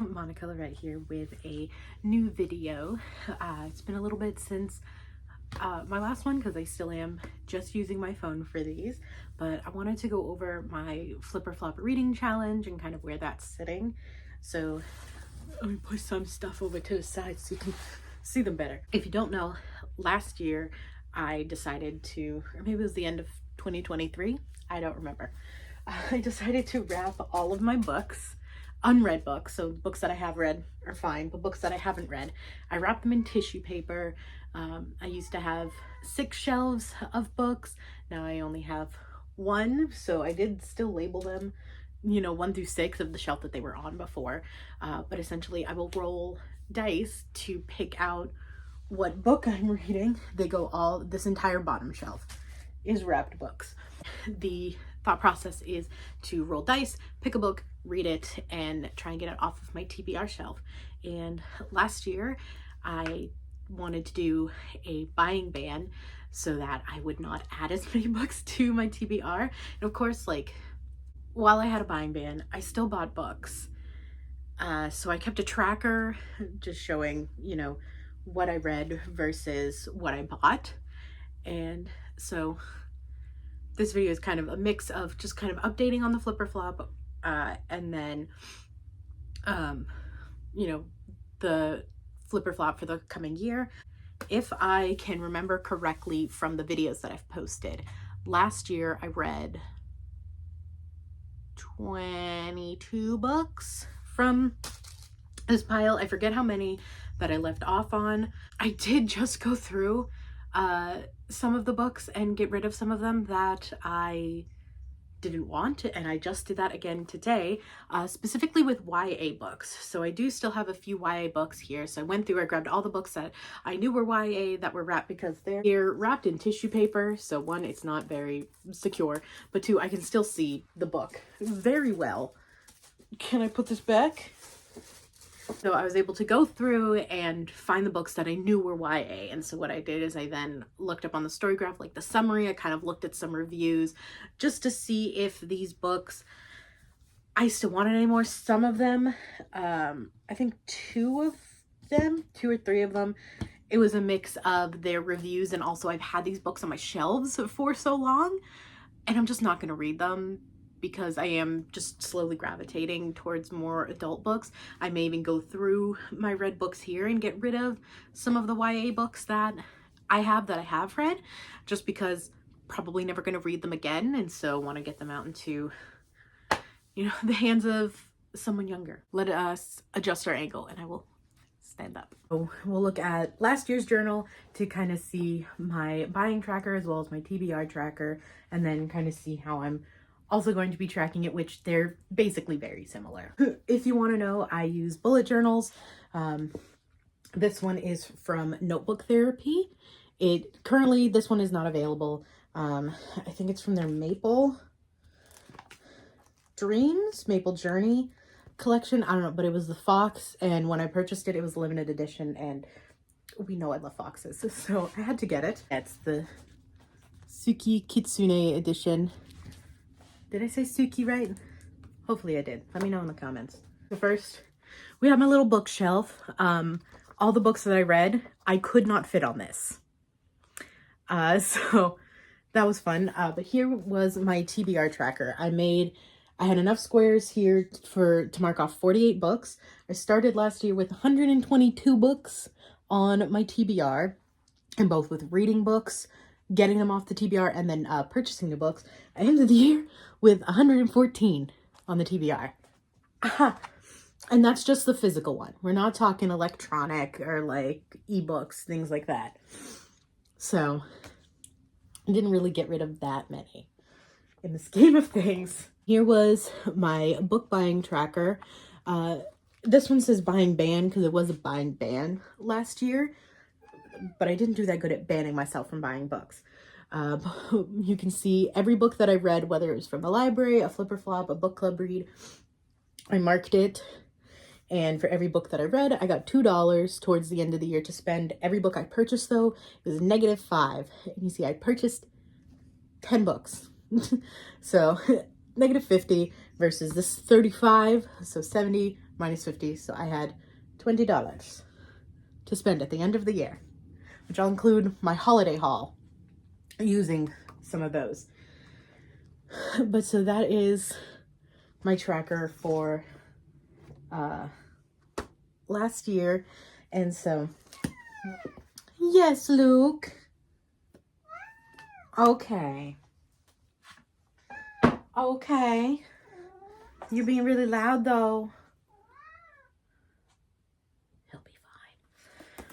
Monica Lorette here with a new video. It's been a little bit since my last one because I still am just using my phone for these, but I wanted to go over my Flip or Flop reading challenge and kind of where that's sitting. So let me put some stuff over to the side so you can see them better. If you don't know, last year I decided to, or maybe it was the end of 2023, I don't remember. I decided to wrap all of my books, unread books, so books that I have read are fine, but books that I haven't read, I wrapped them in tissue paper. I used to have 6 shelves of books. Now I only have 1, so I did still label them, you know, 1 through 6 of the shelf that they were on before. But essentially I will roll dice to pick out what book I'm reading. They go all, this entire bottom shelf is wrapped books. The thought process is to roll dice, pick a book, read it, and try and get it off of my TBR shelf. And last year I wanted to do a buying ban so that I would not add as many books to my TBR. And of course, like, while I had a buying ban, I still bought books. So I kept a tracker just showing, you know, what I read versus what I bought. And so this video is kind of a mix of just kind of updating on the Flip or Flop, and then, you know, the Flip or Flop for the coming year. If I can remember correctly from the videos that I've posted, last year I read 22 books from this pile. I forget how many that I left off on. I did just go through some of the books and get rid of some of them that I didn't want, and I just did that again today, specifically with YA books. So I do still have a few YA books here. So I went through, I grabbed all the books that I knew were YA that were wrapped, because they're wrapped in tissue paper. So 1, it's not very secure, but 2, I can still see the book very well. Can I put this back? So I was able to go through and find the books that I knew were YA. And so what I did is I then looked up on the Storygraph, like the summary. I kind of looked at some reviews just to see if these books I still wanted anymore. Some of them, I think 2 of them, 2 or 3 of them, it was a mix of their reviews, and also I've had these books on my shelves for so long and I'm just not going to read them, because I am just slowly gravitating towards more adult books. I may even go through my read books here and get rid of some of the YA books that I have read, just because probably never going to read them again, and so want to get them out into, you know, the hands of someone younger. Let us adjust our angle and I will stand up. So we'll look at last year's journal to kind of see my buying tracker as well as my TBR tracker, and then kind of see how I'm also going to be tracking it, which they're basically very similar. If you want to know, I use bullet journals. This one is from Notebook Therapy. Currently, this one is not available. I think it's from their Maple Journey collection. I don't know, but it was the fox, and when I purchased it, it was limited edition, and we know I love foxes, so I had to get it. That's the Suki Kitsune edition. Did I say Suki right? Hopefully I did. Let me know in the comments. So first, we have my little bookshelf. All the books that I read, I could not fit on this. So that was fun. But here was my TBR tracker. I had enough squares here to mark off 48 books. I started last year with 122 books on my TBR, and both with reading books, getting them off the TBR, and then purchasing the books. I ended the year with 114 on the TBR. And that's just the physical one. We're not talking electronic or like ebooks, things like that. So I didn't really get rid of that many in the scheme of things. Here was my book buying tracker. This one says buying ban because it was a buying ban last year, but I didn't do that good at banning myself from buying books. You can see every book that I read, whether it was from the library, a Flip or Flop, a book club read, I marked it. And for every book that I read, I got $2 towards the end of the year to spend. Every book I purchased, though, it was -5. And you see, I purchased 10 books. So -50 versus this 35, so 70 minus 50. So I had $20 to spend at the end of the year, which I'll include my holiday haul using some of those. But so that is my tracker for last year. And so, yes, Luke. Okay. Okay. You're being really loud though. He'll be fine.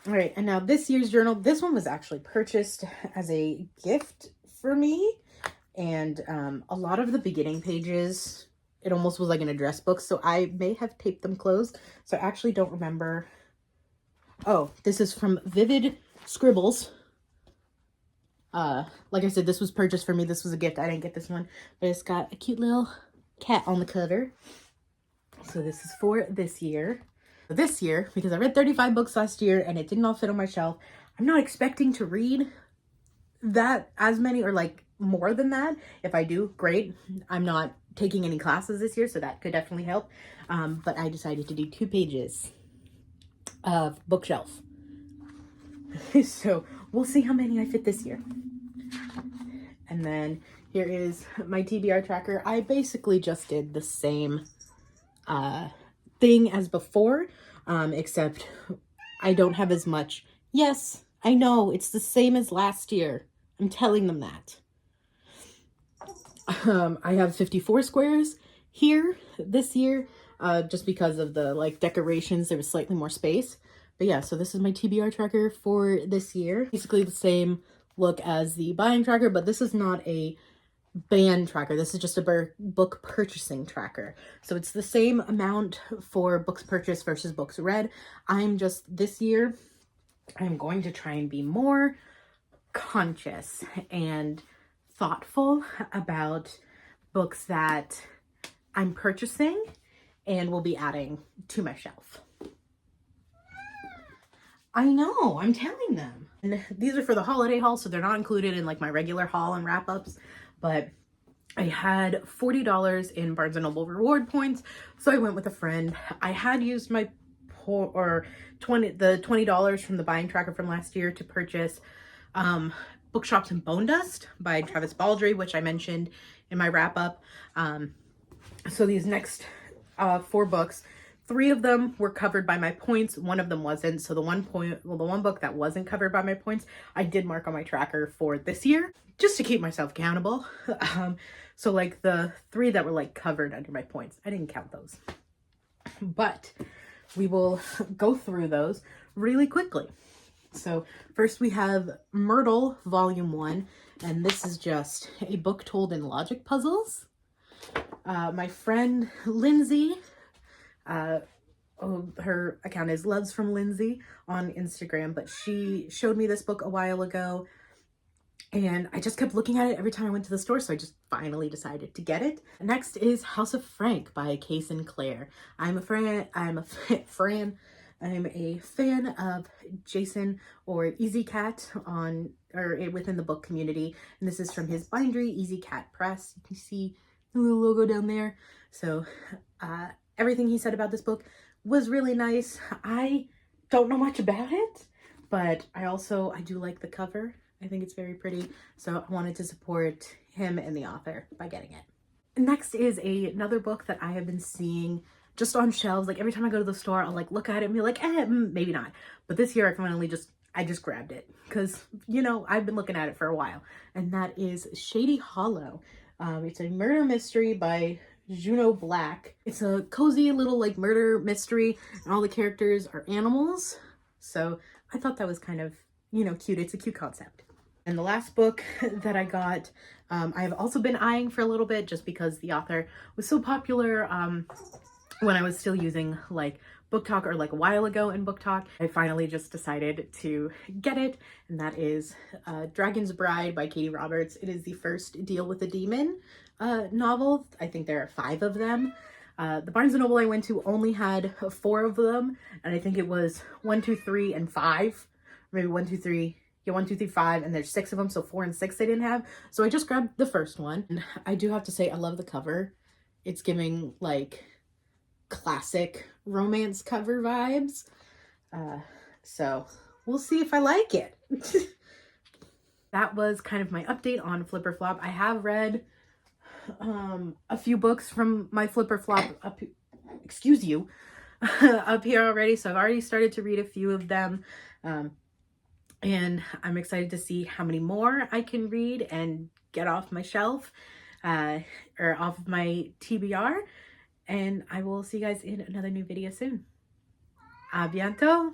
All right, and now this year's journal, this one was actually purchased as a gift for me. And a lot of the beginning pages, it almost was like an address book, so I may have taped them closed. So I actually don't remember. Oh, this is from Vivid Scribbles. Like I said, this was purchased for me. This was a gift. I didn't get this one, but it's got a cute little cat on the cover. So this is for this year. This year, because I read 35 books last year and it didn't all fit on my shelf, I'm not expecting to read that as many, or like more than that. If I do, great. I'm not taking any classes this year, so that could definitely help. But I decided to do 2 pages of bookshelf. So we'll see how many I fit this year. And then here is my TBR tracker. I basically just did the same thing as before, except I don't have as much. Yes, I know, it's the same as last year. I'm telling them that. I have 54 squares here this year, just because of the like decorations, there was slightly more space. But yeah, so this is my TBR tracker for this year. Basically the same look as the buying tracker, but this is not a band tracker. This is just a book purchasing tracker. So it's the same amount for books purchased versus books read. This year, I'm going to try and be more conscious and thoughtful about books that I'm purchasing and will be adding to my shelf. I know, I'm telling them. And these are for the holiday haul, so they're not included in like my regular haul and wrap-ups, but I had $40 in Barnes & Noble reward points, so I went with a friend. I had used my the $20 from the buying tracker from last year to purchase Bookshops and Bone Dust by Travis Baldree, which I mentioned in my wrap-up. So these next 4 books, 3 of them were covered by my points. 1 of them wasn't. So the one book that wasn't covered by my points, I did mark on my tracker for this year, just to keep myself accountable. So like the 3 that were like covered under my points, I didn't count those. But we will go through those really quickly. So first we have Myrtle Volume 1, and this is just a book told in logic puzzles. My friend Lindsay, her account is Loves from Lindsay on Instagram, but she showed me this book a while ago and I just kept looking at it every time I went to the store, so I just finally decided to get it. Next is House of Frank by Kay Sinclair. I'm a fan of Jason or Easy Cat within the book community, and this is from his bindery, Easy Cat Press. You can see the little logo down there. So everything he said about this book was really nice. I don't know much about it, but I do like the cover. I think it's very pretty, so I wanted to support him and the author by getting it. Next is another book that I have been seeing just on shelves. Like every time I go to the store, I'll like look at it and be like, maybe not. But this year I just grabbed it because, you know, I've been looking at it for a while. And that is Shady Hollow. It's a murder mystery by Juno Black. It's a cozy little like murder mystery and all the characters are animals. So I thought that was kind of, you know, cute. It's a cute concept. And the last book that I got, I have also been eyeing for a little bit just because the author was so popular when I was still using like BookTok, or like a while ago in BookTok. I finally just decided to get it, and that is Dragon's Bride by Katie Roberts. It is the first Deal with a Demon novel. I think there are 5 of them. The Barnes & Noble I went to only had 4 of them, and I think it was 1, 2, 3, and 5. Maybe 1, 2, 3. Yeah, 1, 2, 3, 5, and there's 6 of them, so 4 and 6 they didn't have. So I just grabbed the first one. And I do have to say, I love the cover. It's giving like classic romance cover vibes. So we'll see if I like it. That was kind of my update on Flip or Flop. I have read a few books from my Flip or Flop up here already, so I've already started to read a few of them, and I'm excited to see how many more I can read and get off my shelf, or off of my TBR, and I will see you guys in another new video soon. A bientôt!